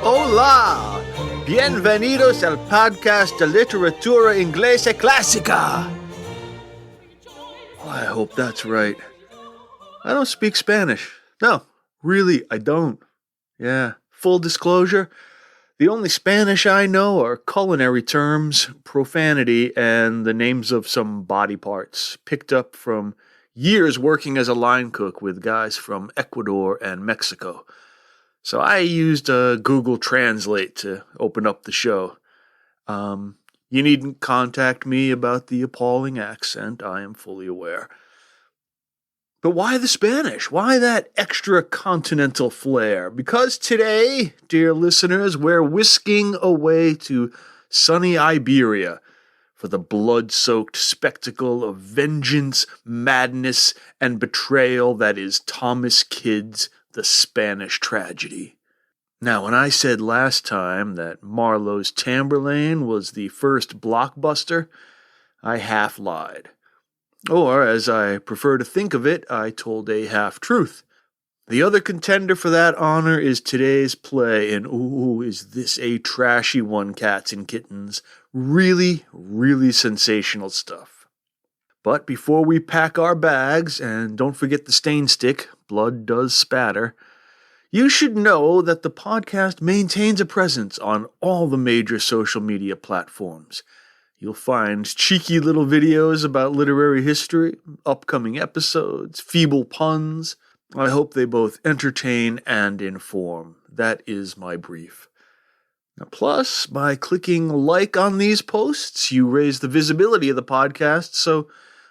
Hola! Bienvenidos al podcast de literatura inglesa clásica! I hope that's right. I don't speak Spanish. No, really, I don't. Yeah, full disclosure, the only Spanish I know are culinary terms, profanity, and the names of some body parts, picked up from years working as a line cook with guys from Ecuador and Mexico. So I used Google Translate to open up the show. You needn't contact me about the appalling accent, I am fully aware. But why the Spanish? Why that extra continental flair? Because today, dear listeners, we're whisking away to sunny Iberia for the blood-soaked spectacle of vengeance, madness, and betrayal that is Thomas Kyd's The Spanish Tragedy. Now, when I said last time that Marlowe's Tamburlaine was the first blockbuster, I half lied. Or, as I prefer to think of it, I told a half-truth. The other contender for that honor is today's play, and ooh, is this a trashy one, cats and kittens. Really, really sensational stuff. But before we pack our bags, and don't forget the stain stick, blood does spatter, you should know that the podcast maintains a presence on all the major social media platforms. You'll find cheeky little videos about literary history, upcoming episodes, feeble puns. I hope they both entertain and inform. That is my brief. Now, plus, by clicking like on these posts, you raise the visibility of the podcast so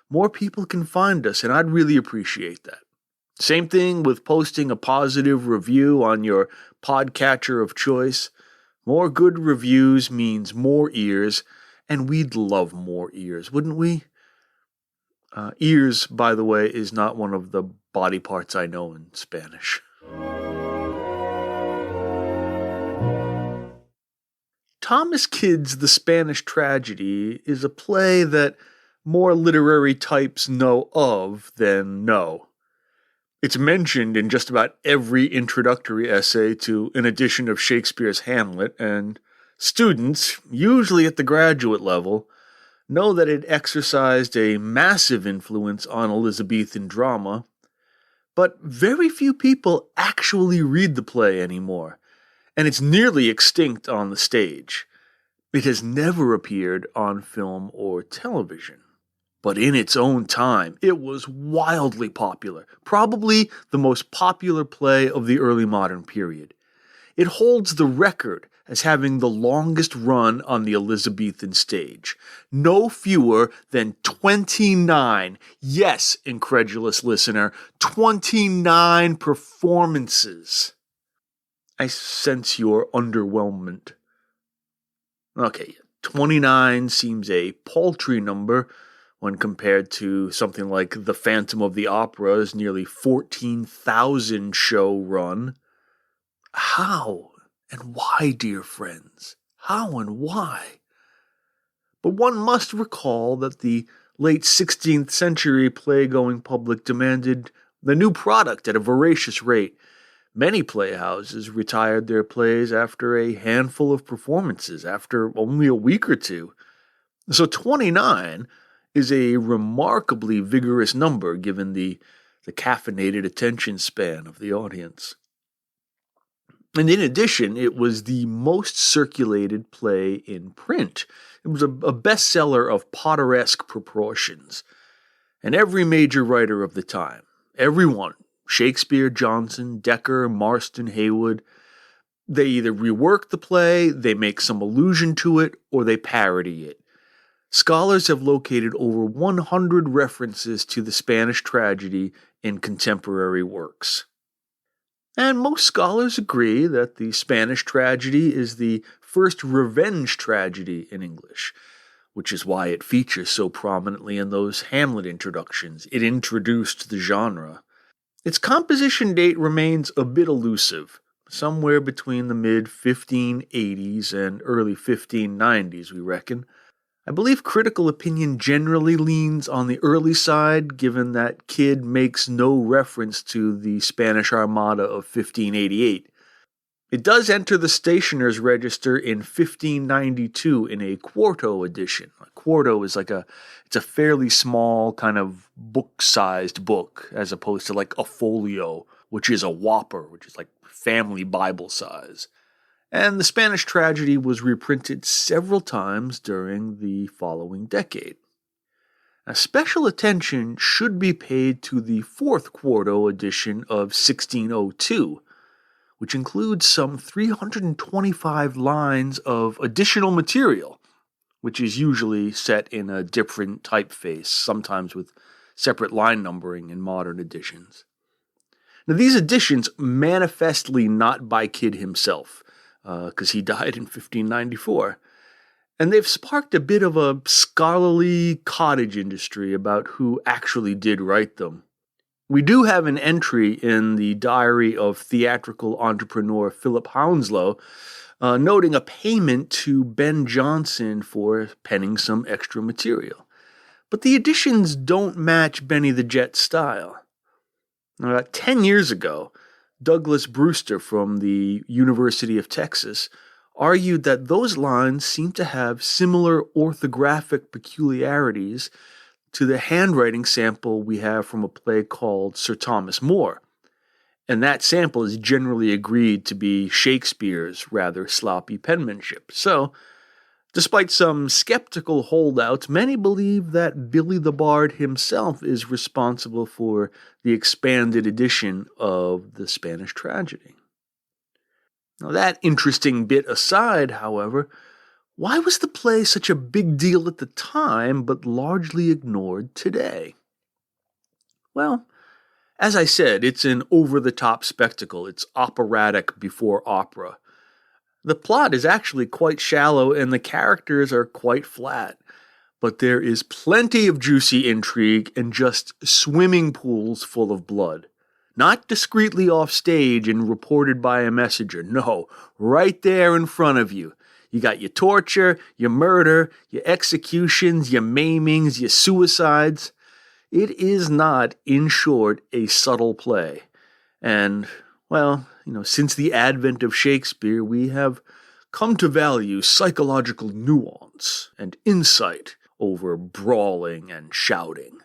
more people can find us, and I'd really appreciate that. Same thing with posting a positive review on your podcatcher of choice. More good reviews means more ears, and we'd love more ears, wouldn't we? Ears, by the way, is not one of the body parts I know in Spanish. Thomas Kyd's The Spanish Tragedy is a play that more literary types know of than know. It's mentioned in just about every introductory essay to an edition of Shakespeare's Hamlet, and students, usually at the graduate level, know that it exercised a massive influence on Elizabethan drama, but very few people actually read the play anymore, and it's nearly extinct on the stage. It has never appeared on film or television. But in its own time, it was wildly popular, probably the most popular play of the early modern period. It holds the record as having the longest run on the Elizabethan stage. No fewer than 29, yes, incredulous listener, 29 performances. I sense your underwhelmment. Okay, 29 seems a paltry number when compared to something like The Phantom of the Opera's nearly 14,000 show run. How and why, dear friends? How and why? But one must recall that the late 16th century play-going public demanded the new product at a voracious rate. Many playhouses retired their plays after a handful of performances, after only a week or two. So 29 is a remarkably vigorous number given the caffeinated attention span of the audience. And in addition, it was the most circulated play in print. It was a bestseller of Potteresque proportions. And every major writer of the time, everyone, Shakespeare, Johnson, Dekker, Marston, Heywood, they either rework the play, they make some allusion to it, or they parody it. Scholars have located over 100 references to the Spanish tragedy in contemporary works. And most scholars agree that the Spanish tragedy is the first revenge tragedy in English, which is why it features so prominently in those Hamlet introductions. It introduced the genre. Its composition date remains a bit elusive, somewhere between the mid-1580s and early 1590s, we reckon. I believe critical opinion generally leans on the early side, given that Kyd makes no reference to the Spanish Armada of 1588. It does enter the Stationer's Register in 1592 in a quarto edition. A quarto is it's a fairly small kind of book-sized book, as opposed to like a folio, which is a whopper, which is like family Bible size. And the Spanish tragedy was reprinted several times during the following decade. Now, special attention should be paid to the fourth quarto edition of 1602, which includes some 325 lines of additional material, which is usually set in a different typeface, sometimes with separate line numbering in modern editions. Now, these editions manifestly not by Kyd himself, because he died in 1594. And they've sparked a bit of a scholarly cottage industry about who actually did write them. We do have an entry in the diary of theatrical entrepreneur Philip Hounslow, noting a payment to Ben Jonson for penning some extra material. But the editions don't match Benny the Jet's style. Now, about 10 years ago, Douglas Brewster from the University of Texas argued that those lines seem to have similar orthographic peculiarities to the handwriting sample we have from a play called Sir Thomas More, and that sample is generally agreed to be Shakespeare's rather sloppy penmanship. So, despite some skeptical holdouts, many believe that Billy the Bard himself is responsible for the expanded edition of the Spanish tragedy. Now, that interesting bit aside, however, why was the play such a big deal at the time, but largely ignored today? Well, as I said, it's an over-the-top spectacle. It's operatic before opera. The plot is actually quite shallow and the characters are quite flat, but there is plenty of juicy intrigue and just swimming pools full of blood. Not discreetly off stage and reported by a messenger. No, right there in front of you. You got your torture, your murder, your executions, your maimings, your suicides. It is not, in short, a subtle play. And, well, since the advent of Shakespeare, we have come to value psychological nuance and insight over brawling and shouting.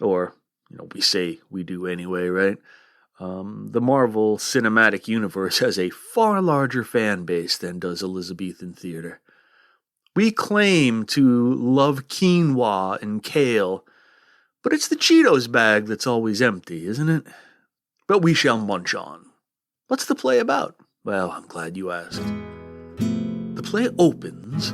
Or, we say we do anyway, right? The Marvel Cinematic Universe has a far larger fan base than does Elizabethan theater. We claim to love quinoa and kale, but it's the Cheetos bag that's always empty, isn't it? But we shall munch on. What's the play about? Well, I'm glad you asked. The play opens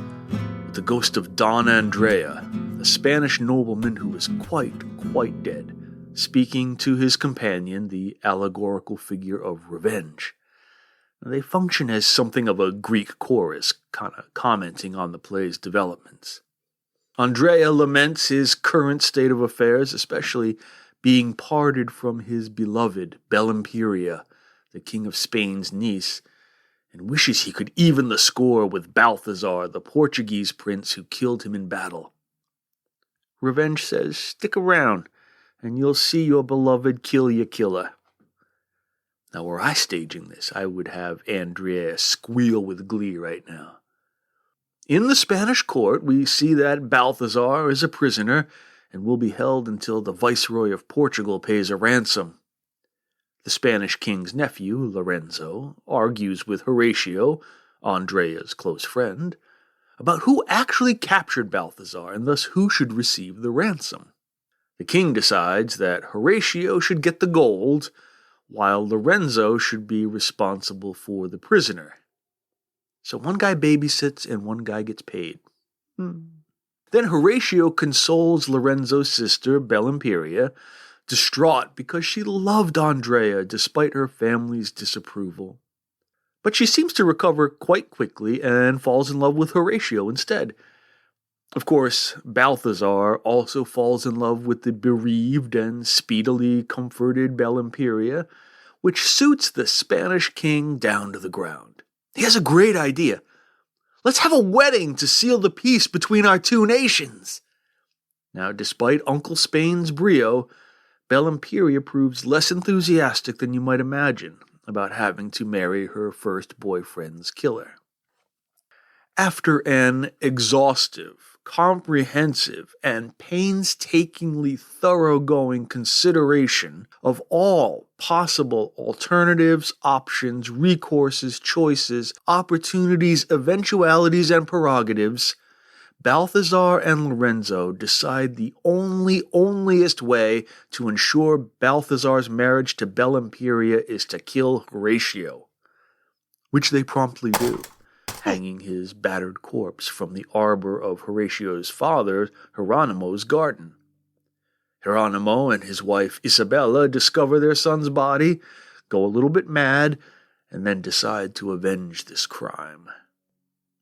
with the ghost of Don Andrea, a Spanish nobleman who is quite dead, speaking to his companion, the allegorical figure of revenge. They function as something of a Greek chorus, kind of commenting on the play's developments. Andrea laments his current state of affairs, especially being parted from his beloved Bellimperia, the King of Spain's niece, and wishes he could even the score with Balthazar, the Portuguese prince who killed him in battle. Revenge says, "Stick around, and you'll see your beloved kill your killer." Now, were I staging this, I would have Andrea squeal with glee right now. In the Spanish court, we see that Balthazar is a prisoner and will be held until the Viceroy of Portugal pays a ransom. The Spanish king's nephew, Lorenzo, argues with Horatio, Andrea's close friend, about who actually captured Balthazar and thus who should receive the ransom. The king decides that Horatio should get the gold, while Lorenzo should be responsible for the prisoner. So one guy babysits and one guy gets paid. Then Horatio consoles Lorenzo's sister, Bellimperia, distraught because she loved Andrea despite her family's disapproval. But she seems to recover quite quickly and falls in love with Horatio instead. Of course, Balthazar also falls in love with the bereaved and speedily comforted Bellimperia, which suits the Spanish king down to the ground. He has a great idea. Let's have a wedding to seal the peace between our two nations. Now, despite Uncle Spain's brio, Bellimperia proves less enthusiastic than you might imagine about having to marry her first boyfriend's killer. After an exhaustive, comprehensive, and painstakingly thoroughgoing consideration of all possible alternatives, options, recourses, choices, opportunities, eventualities, and prerogatives, Balthazar and Lorenzo decide the onlyest way to ensure Balthazar's marriage to Bellimperia is to kill Horatio, which they promptly do, hanging his battered corpse from the arbor of Horatio's father, Hieronymo's garden. Hieronymo and his wife Isabella discover their son's body, go a little bit mad, and then decide to avenge this crime.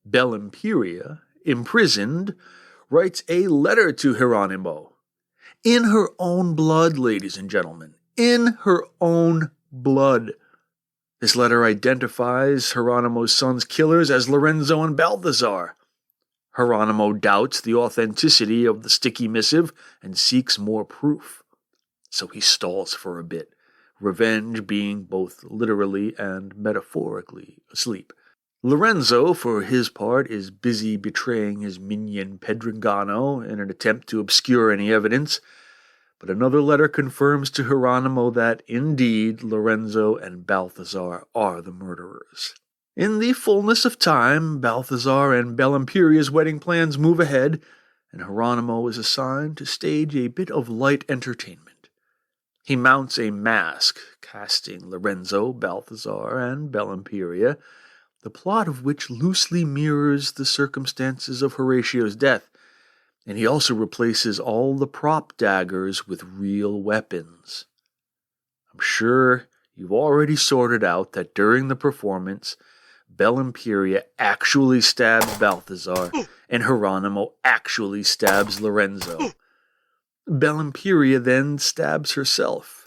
Bellimperia, imprisoned, writes a letter to Hieronymo. In her own blood, ladies and gentlemen. In her own blood. This letter identifies Hieronymo's son's killers as Lorenzo and Balthazar. Hieronymo doubts the authenticity of the sticky missive and seeks more proof. So he stalls for a bit, revenge being both literally and metaphorically asleep. Lorenzo, for his part, is busy betraying his minion Pedringano in an attempt to obscure any evidence, but another letter confirms to Hieronymo that, indeed, Lorenzo and Balthazar are the murderers. In the fullness of time, Balthazar and Bellimperia's wedding plans move ahead, and Hieronymo is assigned to stage a bit of light entertainment. He mounts a mask, casting Lorenzo, Balthazar, and Bellimperia, the plot of which loosely mirrors the circumstances of Horatio's death, and he also replaces all the prop daggers with real weapons. I'm sure you've already sorted out that during the performance, Bellimperia actually stabs Balthazar, and Hieronymo actually stabs Lorenzo. Bellimperia then stabs herself.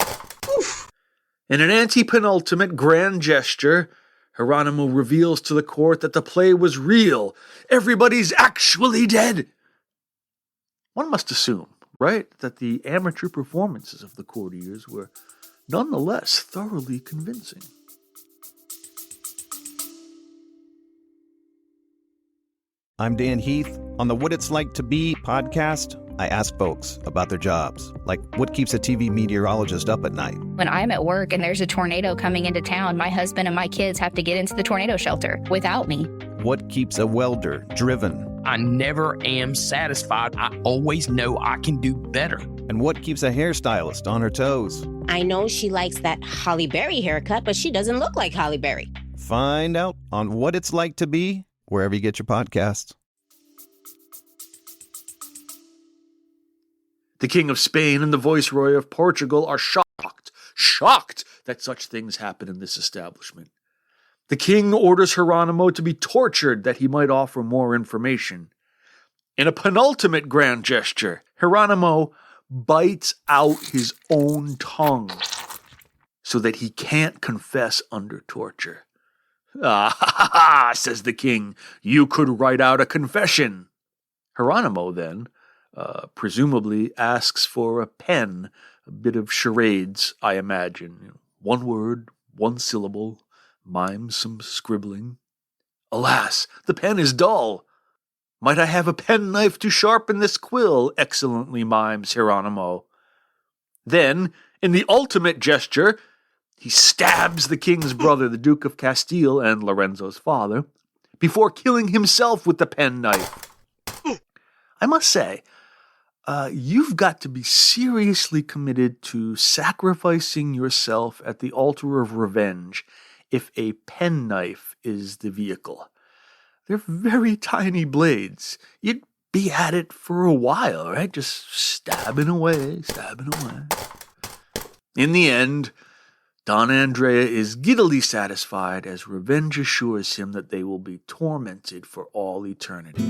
In an anti-penultimate grand gesture, Hieronymo reveals to the court that the play was real. Everybody's actually dead. One must assume, right, that the amateur performances of the courtiers were nonetheless thoroughly convincing. I'm Dan Heath. On the What It's Like to Be podcast, I ask folks about their jobs, like what keeps a TV meteorologist up at night. When I'm at work and there's a tornado coming into town, my husband and my kids have to get into the tornado shelter without me. What keeps a welder driven? I never am satisfied. I always know I can do better. And what keeps a hairstylist on her toes? I know she likes that Holly Berry haircut, but she doesn't look like Holly Berry. Find out on What It's Like to Be, wherever you get your podcasts. The King of Spain and the Viceroy of Portugal are shocked that such things happen in this establishment. The king orders Hieronymo to be tortured that he might offer more information. In a penultimate grand gesture, Hieronymo bites out his own tongue so that he can't confess under torture. "Ah, ha, ha, says the king, you could write out a confession." Hieronymo then, presumably asks for a pen, a bit of charades, I imagine. One word, one syllable, mimes some scribbling. Alas, the pen is dull. "Might I have a penknife to sharpen this quill?" excellently mimes Hieronymo. Then, in the ultimate gesture, he stabs the king's brother, the Duke of Castile, and Lorenzo's father, before killing himself with the penknife. I must say, you've got to be seriously committed to sacrificing yourself at the altar of revenge if a penknife is the vehicle. They're very tiny blades. You'd be at it for a while, right? Just stabbing away. In the end, Don Andrea is giddily satisfied as revenge assures him that they will be tormented for all eternity.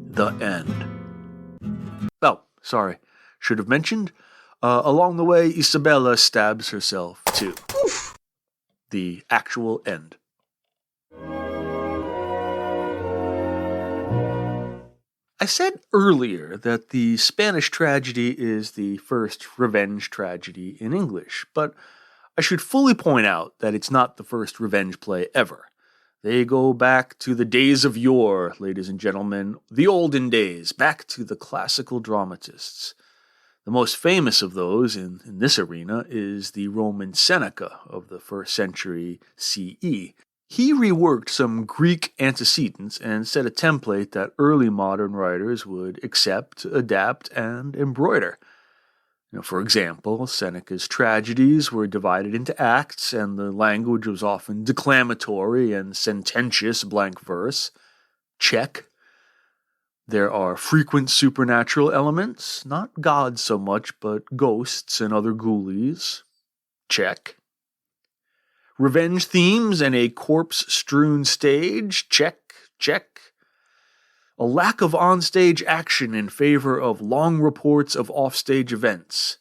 The end. Oh, sorry. Should have mentioned. Along the way, Isabella stabs herself, too. The actual end. I said earlier that the Spanish tragedy is the first revenge tragedy in English, but I should fully point out that it's not the first revenge play ever. They go back to the days of yore, ladies and gentlemen, the olden days, back to the classical dramatists. The most famous of those in this arena is the Roman Seneca of the 1st century CE. He reworked some Greek antecedents and set a template that early modern writers would accept, adapt, and embroider. For example, Seneca's tragedies were divided into acts, and the language was often declamatory and sententious blank verse. Check. There are frequent supernatural elements, not gods so much, but ghosts and other ghoulies. Check. Revenge themes and a corpse-strewn stage. Check, check. A lack of onstage action in favor of long reports of offstage events.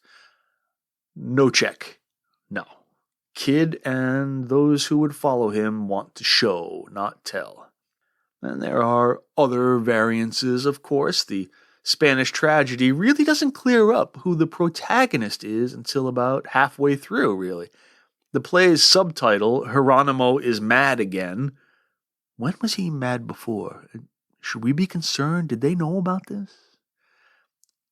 No check. No. Kid and those who would follow him want to show, not tell. And there are other variances, of course. The Spanish tragedy really doesn't clear up who the protagonist is until about halfway through, really. The play's subtitle, Hieronymo is Mad Again. When was he mad before? Should we be concerned? Did they know about this?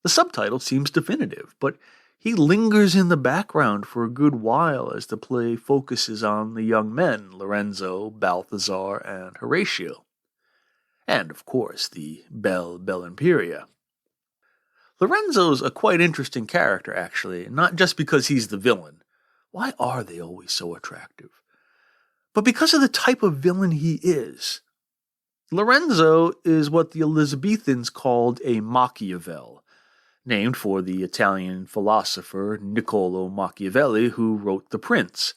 The subtitle seems definitive, but he lingers in the background for a good while as the play focuses on the young men, Lorenzo, Balthazar, and Horatio. And, of course, the Belle Imperia. Lorenzo's a quite interesting character, actually, not just because he's the villain. Why are they always so attractive? But because of the type of villain he is. Lorenzo is what the Elizabethans called a Machiavel, named for the Italian philosopher Niccolo Machiavelli, who wrote The Prince.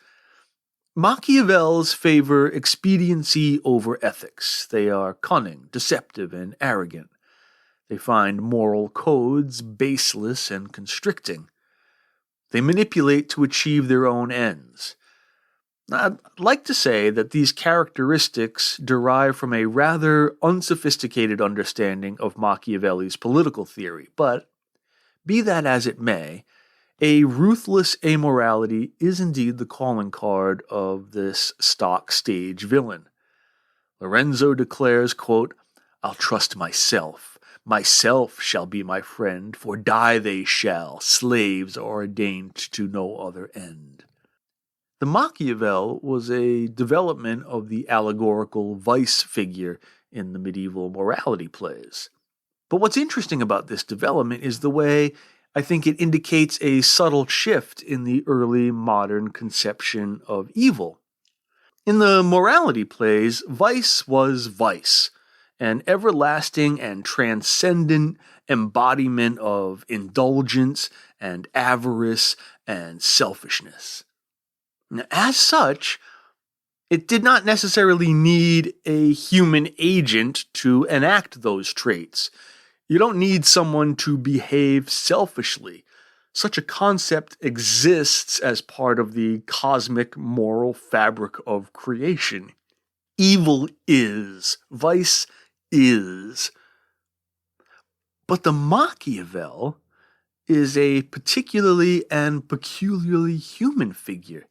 Machiavels favor expediency over ethics. They are cunning, deceptive, and arrogant. They find moral codes baseless and constricting. They manipulate to achieve their own ends. I'd like to say that these characteristics derive from a rather unsophisticated understanding of Machiavelli's political theory, but be that as it may, a ruthless amorality is indeed the calling card of this stock stage villain. Lorenzo declares, quote, "I'll trust myself. Myself shall be my friend, for die they shall. Slaves are ordained to no other end." The Machiavel was a development of the allegorical vice figure in the medieval morality plays. But what's interesting about this development is the way I think it indicates a subtle shift in the early modern conception of evil. In the morality plays, vice was vice, an everlasting and transcendent embodiment of indulgence and avarice and selfishness. As such, it did not necessarily need a human agent to enact those traits. You don't need someone to behave selfishly. Such a concept exists as part of the cosmic moral fabric of creation. Evil is. Vice is. But the Machiavel is a particularly and peculiarly human figure.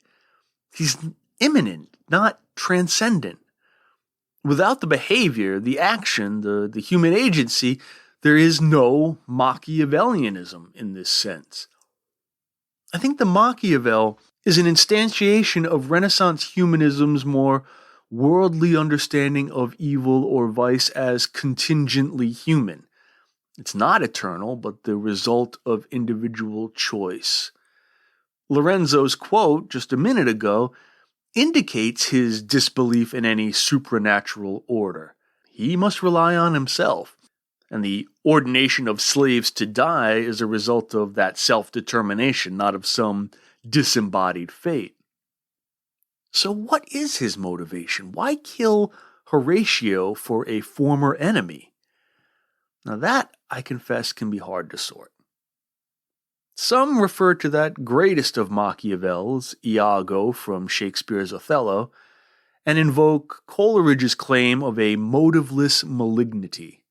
He's immanent, not transcendent. Without the behavior, the action, the human agency, there is no Machiavellianism in this sense. I think the Machiavel is an instantiation of Renaissance humanism's more worldly understanding of evil or vice as contingently human. It's not eternal, but the result of individual choice. Lorenzo's quote just a minute ago indicates his disbelief in any supernatural order. He must rely on himself, and the ordination of slaves to die is a result of that self-determination, not of some disembodied fate. So what is his motivation? Why kill Horatio for a former enemy? Now that, I confess, can be hard to sort. Some refer to that greatest of Machiavels, Iago from Shakespeare's Othello, and invoke Coleridge's claim of a motiveless malignity.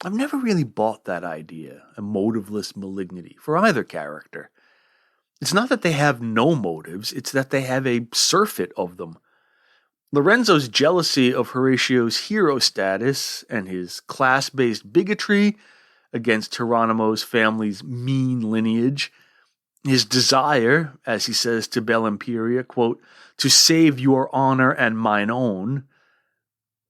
I've never really bought that idea, a motiveless malignity, for either character. It's not that they have no motives, it's that they have a surfeit of them. Lorenzo's jealousy of Horatio's hero status and his class-based bigotry against Hieronymo's family's mean lineage, his desire, as he says to Bellimperia, quote, to save your honor and mine own.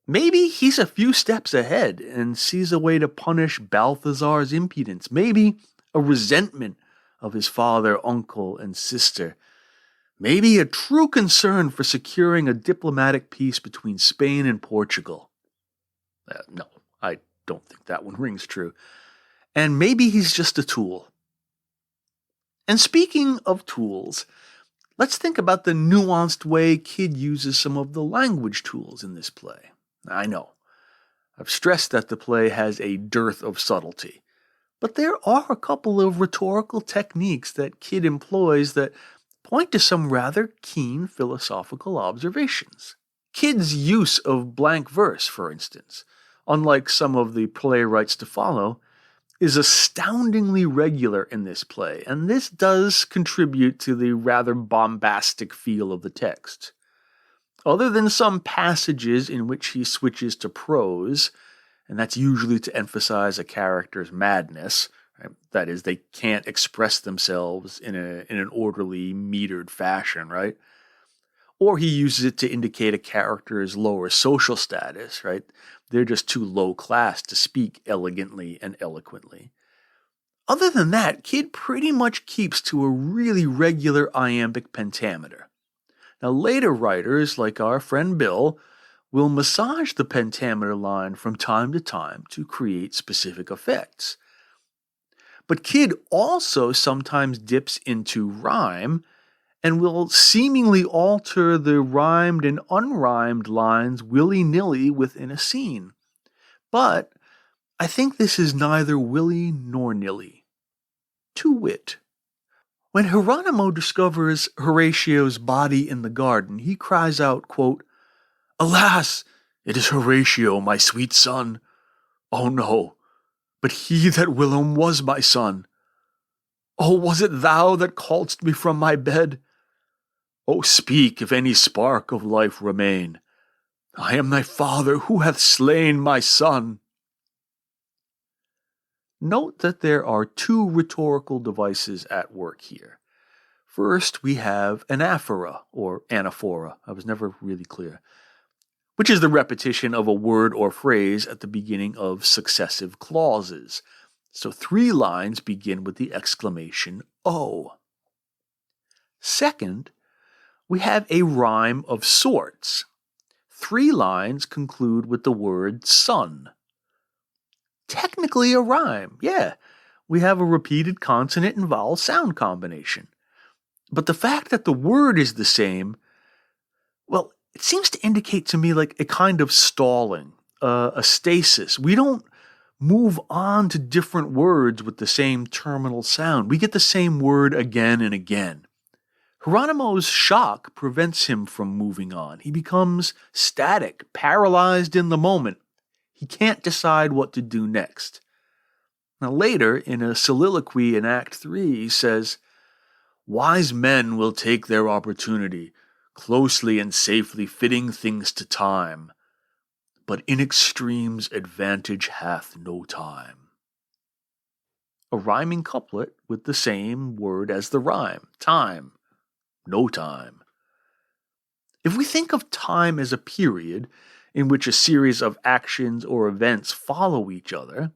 Maybe he's a few steps ahead and sees a way to punish Balthazar's impudence. Maybe a resentment of his father, uncle, and sister. Maybe a true concern for securing a diplomatic peace between Spain and Portugal. No, I don't think that one rings true. And maybe he's just a tool. And speaking of tools, let's think about the nuanced way Kyd uses some of the language tools in this play. I know, I've stressed that the play has a dearth of subtlety, but there are a couple of rhetorical techniques that Kyd employs that point to some rather keen philosophical observations. Kyd's use of blank verse, for instance, unlike some of the playwrights to follow, is astoundingly regular in this play, and this does contribute to the rather bombastic feel of the text. Other than some passages in which he switches to prose, and that's usually to emphasize a character's madness, right? That is, they can't express themselves in an orderly, metered fashion, right? Or he uses it to indicate a character's lower social status, right? They're just too low class to speak elegantly and eloquently. Other than that, Kyd pretty much keeps to a really regular iambic pentameter. Now, later writers, like our friend Bill, will massage the pentameter line from time to time to create specific effects. But Kyd also sometimes dips into rhyme and will seemingly alter the rhymed and unrhymed lines willy-nilly within a scene. But I think this is neither willy nor nilly. To wit, when Hieronymo discovers Horatio's body in the garden, he cries out, quote, "Alas, it is Horatio, my sweet son. Oh no, but he that whilom was my son. Oh, was it thou that calledst me from my bed? Oh, speak, if any spark of life remain. I am thy father, who hath slain my son." Note that there are two rhetorical devices at work here. First, we have anaphora, or anaphora, I was never really clear, which is the repetition of a word or phrase at the beginning of successive clauses. So 3 lines begin with the exclamation, "Oh." Second, we have a rhyme of sorts. 3 lines conclude with the word son. Technically a rhyme, yeah. We have a repeated consonant and vowel sound combination. But the fact that the word is the same, well, it seems to indicate to me like a kind of stalling, a stasis. We don't move on to different words with the same terminal sound. We get the same word again and again. Hieronymo's shock prevents him from moving on. He becomes static, paralyzed in the moment. He can't decide what to do next. Now later, in a soliloquy in Act 3, he says, "Wise men will take their opportunity, closely and safely fitting things to time. But in extremes advantage hath no time." A rhyming couplet with the same word as the rhyme, time. No time. If we think of time as a period in which a series of actions or events follow each other,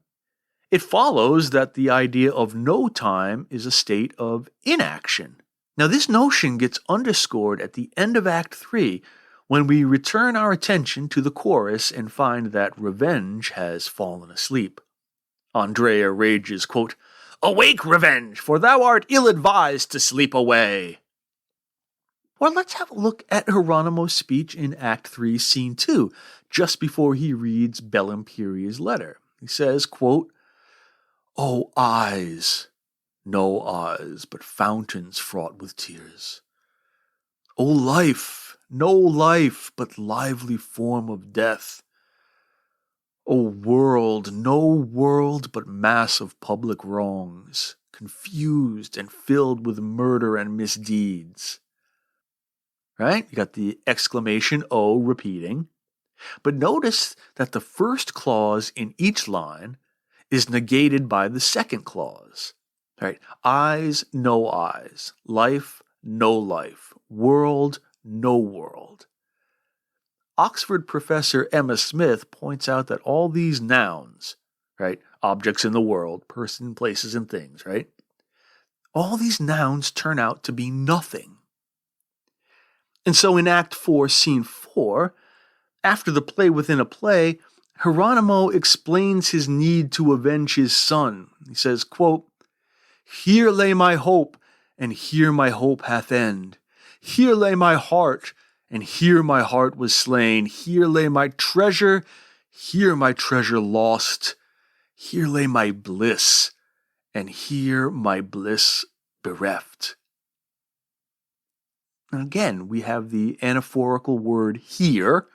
it follows that the idea of no time is a state of inaction. Now, this notion gets underscored at the end of Act 3 when we return our attention to the chorus and find that Revenge has fallen asleep. Andrea rages, quote, "Awake, Revenge, for thou art ill-advised to sleep away." Or let's have a look at Hieronymo's speech in Act 3, Scene 2, just before he reads Bellimperia's letter. He says, quote, "O eyes, no eyes, but fountains fraught with tears. O life, no life, but lively form of death. O world, no world but mass of public wrongs, confused and filled with murder and misdeeds. Right? You got the exclamation O repeating. But notice that the first clause in each line is negated by the second clause. Right? Eyes, no eyes. Life, no life. World, no world. Oxford professor Emma Smith points out that all these nouns, right? Objects in the world, person, places, and things, right? All these nouns turn out to be nothing. And so in Act 4, Scene 4, after the play within a play, Hieronymo explains his need to avenge his son. He says, quote, "Here lay my hope, and here my hope hath end. Here lay my heart, and here my heart was slain. Here lay my treasure, here my treasure lost. Here lay my bliss, and here my bliss bereft." And again, we have the anaphorical word here,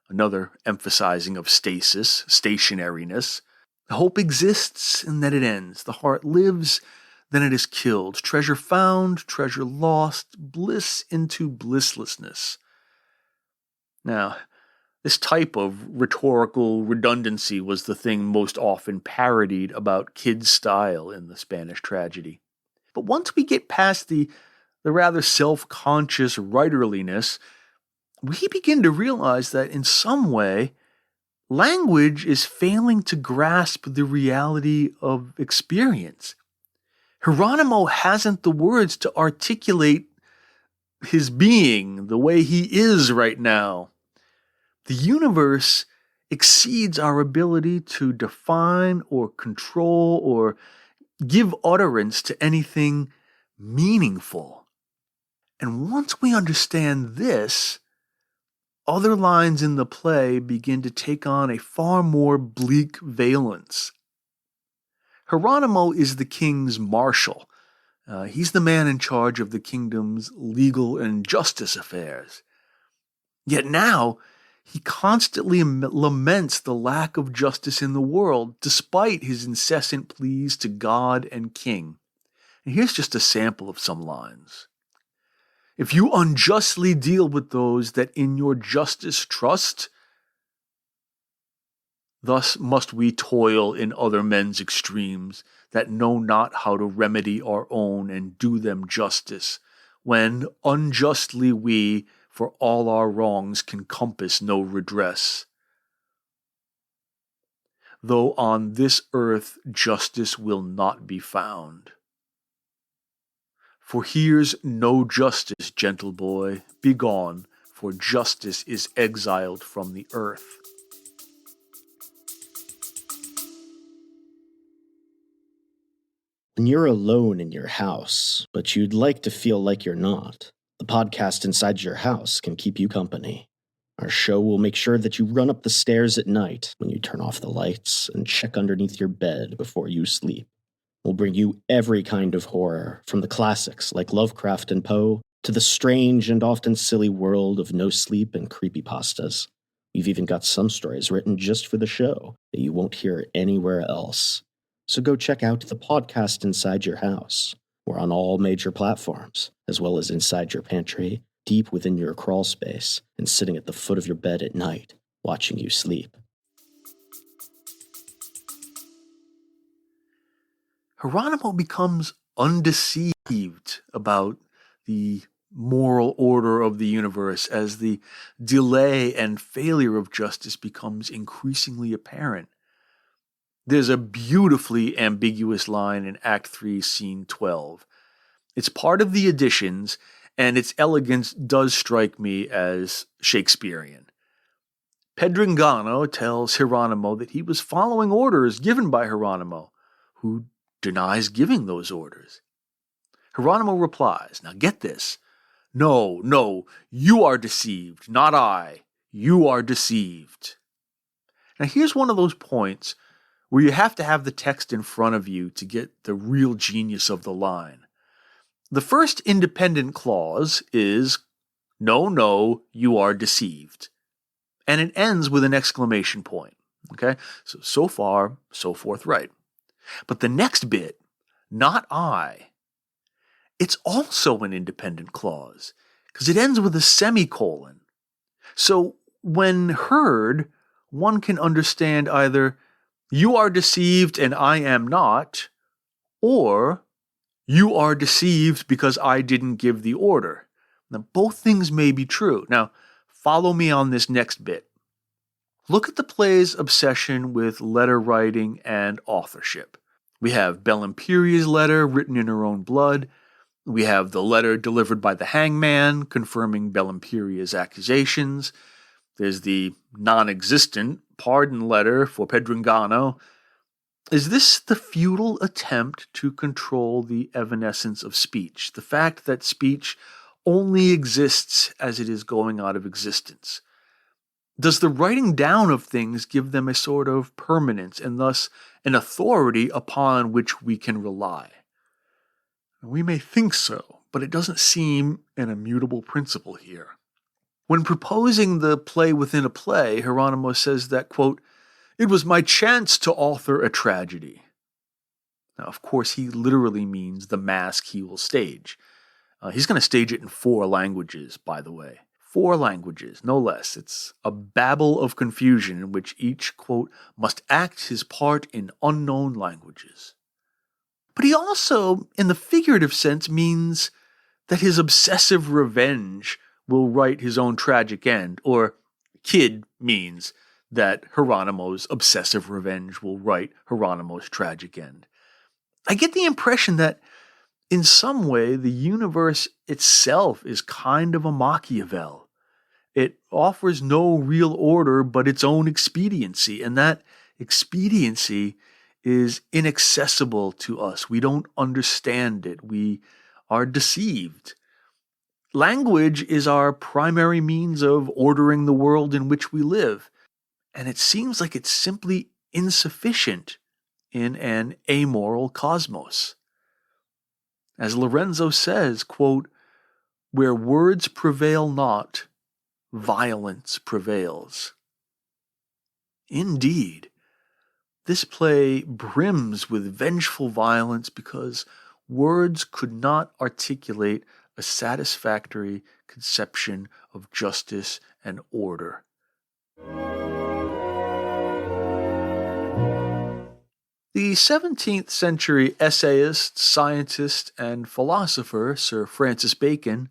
another emphasizing of stasis, stationariness. Hope exists, and then it ends. The heart lives, then it is killed. Treasure found, treasure lost, bliss into blisslessness. Now, this type of rhetorical redundancy was the thing most often parodied about Kid's style in the Spanish tragedy. But once we get past the rather self-conscious writerliness, we begin to realize that in some way, language is failing to grasp the reality of experience. Hieronymo hasn't the words to articulate his being the way he is right now. The universe exceeds our ability to define or control or give utterance to anything meaningful. And once we understand this, other lines in the play begin to take on a far more bleak valence. Hieronymo is the king's marshal. He's the man in charge of the kingdom's legal and justice affairs. Yet now, he constantly laments the lack of justice in the world, despite his incessant pleas to God and king. And here's just a sample of some lines. "If you unjustly deal with those that in your justice trust, thus must we toil in other men's extremes, that know not how to remedy our own and do them justice, when unjustly we for all our wrongs can compass no redress. Though on this earth justice will not be found. For here's no justice, gentle boy, begone, for justice is exiled from the earth." When you're alone in your house, but you'd like to feel like you're not, the podcast inside your house can keep you company. Our show will make sure that you run up the stairs at night when you turn off the lights and check underneath your bed before you sleep. We'll bring you every kind of horror, from the classics like Lovecraft and Poe, to the strange and often silly world of no sleep and creepypastas. We've even got some stories written just for the show that you won't hear anywhere else. So go check out the podcast inside your house. We're on all major platforms, as well as inside your pantry, deep within your crawl space, and sitting at the foot of your bed at night, watching you sleep. Hieronymo becomes undeceived about the moral order of the universe as the delay and failure of justice becomes increasingly apparent. There's a beautifully ambiguous line in Act 3, Scene 12. It's part of the additions, and its elegance does strike me as Shakespearean. Pedringano tells Hieronymo that he was following orders given by Hieronymo, who denies giving those orders. Hieronymo replies, now get this, no, you are deceived, not I. You are deceived. Now here's one of those points where you have to have the text in front of you to get the real genius of the line. The first independent clause is, no, you are deceived. And it ends with an exclamation point. Okay, so far, so forthright. But the next bit, not I, it's also an independent clause because it ends with a semicolon. So when heard, one can understand either you are deceived and I am not, or you are deceived because I didn't give the order. Now, both things may be true. Now, follow me on this next bit. Look at the play's obsession with letter writing and authorship. We have Bellampiria's letter written in her own blood. We have the letter delivered by the hangman confirming Bellampiria's accusations. There's the non-existent pardon letter for Pedringano. Is this the futile attempt to control the evanescence of speech? The fact that speech only exists as it is going out of existence? Does the writing down of things give them a sort of permanence and thus an authority upon which we can rely? We may think so, but it doesn't seem an immutable principle here. When proposing the play within a play, Hieronymus says that, quote, "It was my chance to author a tragedy." Now, of course, he literally means the masque he will stage. He's going to stage it in 4 languages, by the way. 4 languages, no less. It's a babel of confusion in which each, quote, "must act his part in unknown languages." But he also, in the figurative sense, means that his obsessive revenge will write his own tragic end, or Kid means that Hieronymo's obsessive revenge will write Hieronymo's tragic end. I get the impression that in some way the universe itself is kind of a Machiavel. It offers no real order but its own expediency, and that expediency is inaccessible to us. We don't understand it. We are deceived. Language is our primary means of ordering the world in which we live, and it seems like it's simply insufficient in an amoral cosmos. As Lorenzo says, quote, "Where words prevail not, violence prevails." Indeed, this play brims with vengeful violence because words could not articulate a satisfactory conception of justice and order. The 17th century essayist, scientist, and philosopher Sir Francis Bacon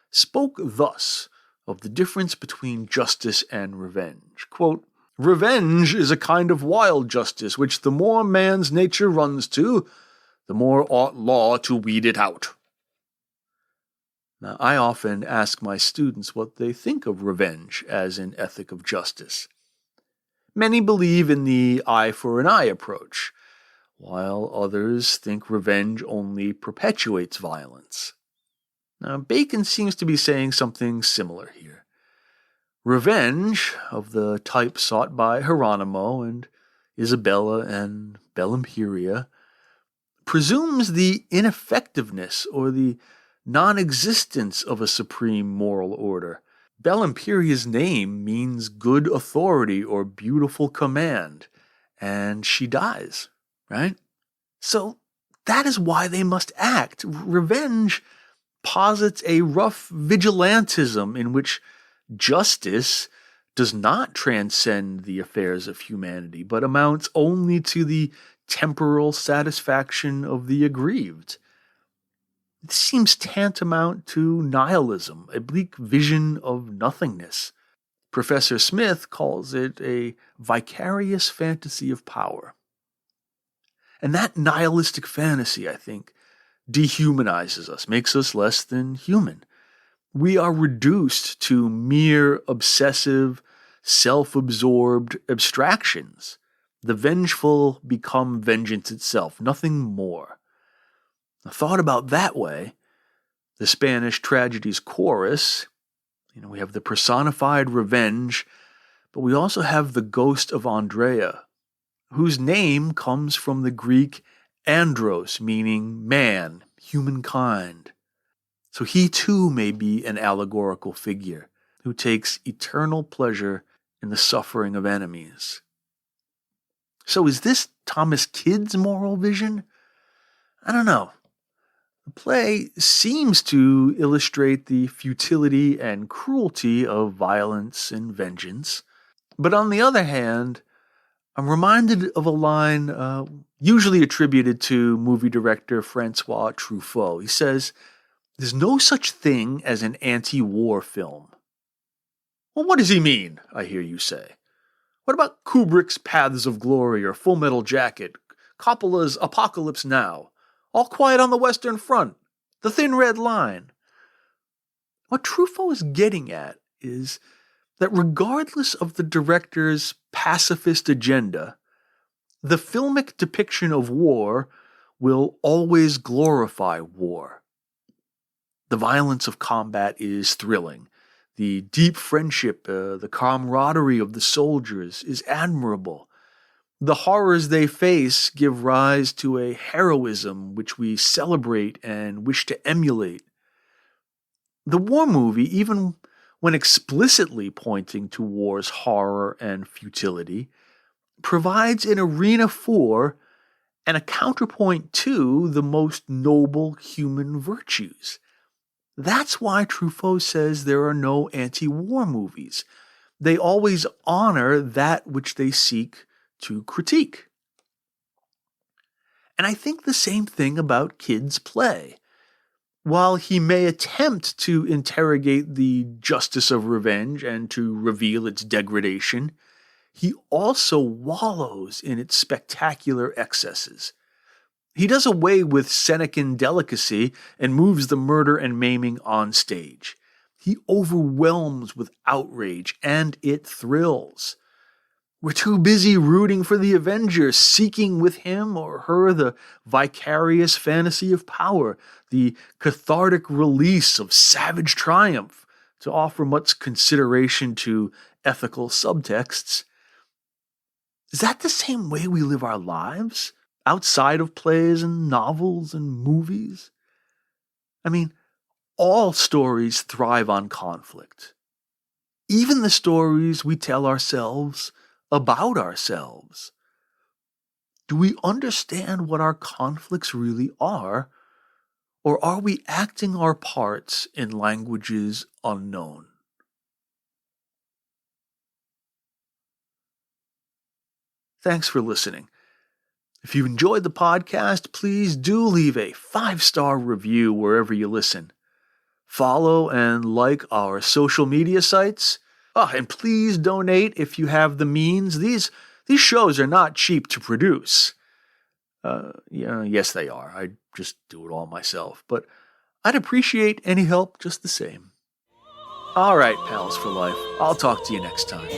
spoke thus of the difference between justice and revenge. Quote, "Revenge is a kind of wild justice which the more man's nature runs to, the more ought law to weed it out." Now, I often ask my students what they think of revenge as an ethic of justice. Many believe in the eye for an eye approach, while others think revenge only perpetuates violence. Now, Bacon seems to be saying something similar here. Revenge, of the type sought by Hieronymo and Isabella and Bellampiria, presumes the ineffectiveness or the non-existence of a supreme moral order. Bellampiria's name means good authority or beautiful command, and she dies, right? So that is why they must act. Revenge posits a rough vigilantism in which justice does not transcend the affairs of humanity, but amounts only to the temporal satisfaction of the aggrieved. This seems tantamount to nihilism, a bleak vision of nothingness. Professor Smith calls it a vicarious fantasy of power. And that nihilistic fantasy, I think, dehumanizes us, makes us less than human. We are reduced to mere obsessive, self-absorbed abstractions. The vengeful become vengeance itself, nothing more. Thought about that way, the Spanish tragedy's chorus, we have the personified revenge, but we also have the ghost of Andrea, whose name comes from the Greek andros, meaning man, humankind. So he too may be an allegorical figure who takes eternal pleasure in the suffering of enemies. So is this Thomas Kyd's moral vision? I don't know. The play seems to illustrate the futility and cruelty of violence and vengeance. But on the other hand, I'm reminded of a line usually attributed to movie director Francois Truffaut. He says, "There's no such thing as an anti-war film." Well, what does he mean, I hear you say? What about Kubrick's Paths of Glory or Full Metal Jacket, Coppola's Apocalypse Now, All Quiet on the Western Front, The Thin Red Line? What Truffaut is getting at is that regardless of the director's pacifist agenda, the filmic depiction of war will always glorify war. The violence of combat is thrilling. The deep friendship, the camaraderie of the soldiers is admirable. The horrors they face give rise to a heroism which we celebrate and wish to emulate. The war movie, even when explicitly pointing to war's horror and futility, provides an arena for and a counterpoint to the most noble human virtues. That's why Truffaut says there are no anti-war movies. They always honor that which they seek to critique. And I think the same thing about Kyd's play. While he may attempt to interrogate the justice of revenge and to reveal its degradation, he also wallows in its spectacular excesses. He does away with Senecan delicacy and moves the murder and maiming on stage. He overwhelms with outrage, and it thrills. We're too busy rooting for the Avenger, seeking with him or her the vicarious fantasy of power, the cathartic release of savage triumph, to offer much consideration to ethical subtexts. Is that the same way we live our lives, outside of plays and novels and movies? I mean, all stories thrive on conflict. Even the stories we tell ourselves about ourselves. Do we understand what our conflicts really are, or are we acting our parts in languages unknown? Thanks for listening. If you enjoyed the podcast, please do leave a 5-star review wherever you listen. Follow and like our social media sites. And please donate if you have the means. These shows are not cheap to produce. Yes, they are. I just do it all myself. But I'd appreciate any help just the same. All right, pals for life. I'll talk to you next time.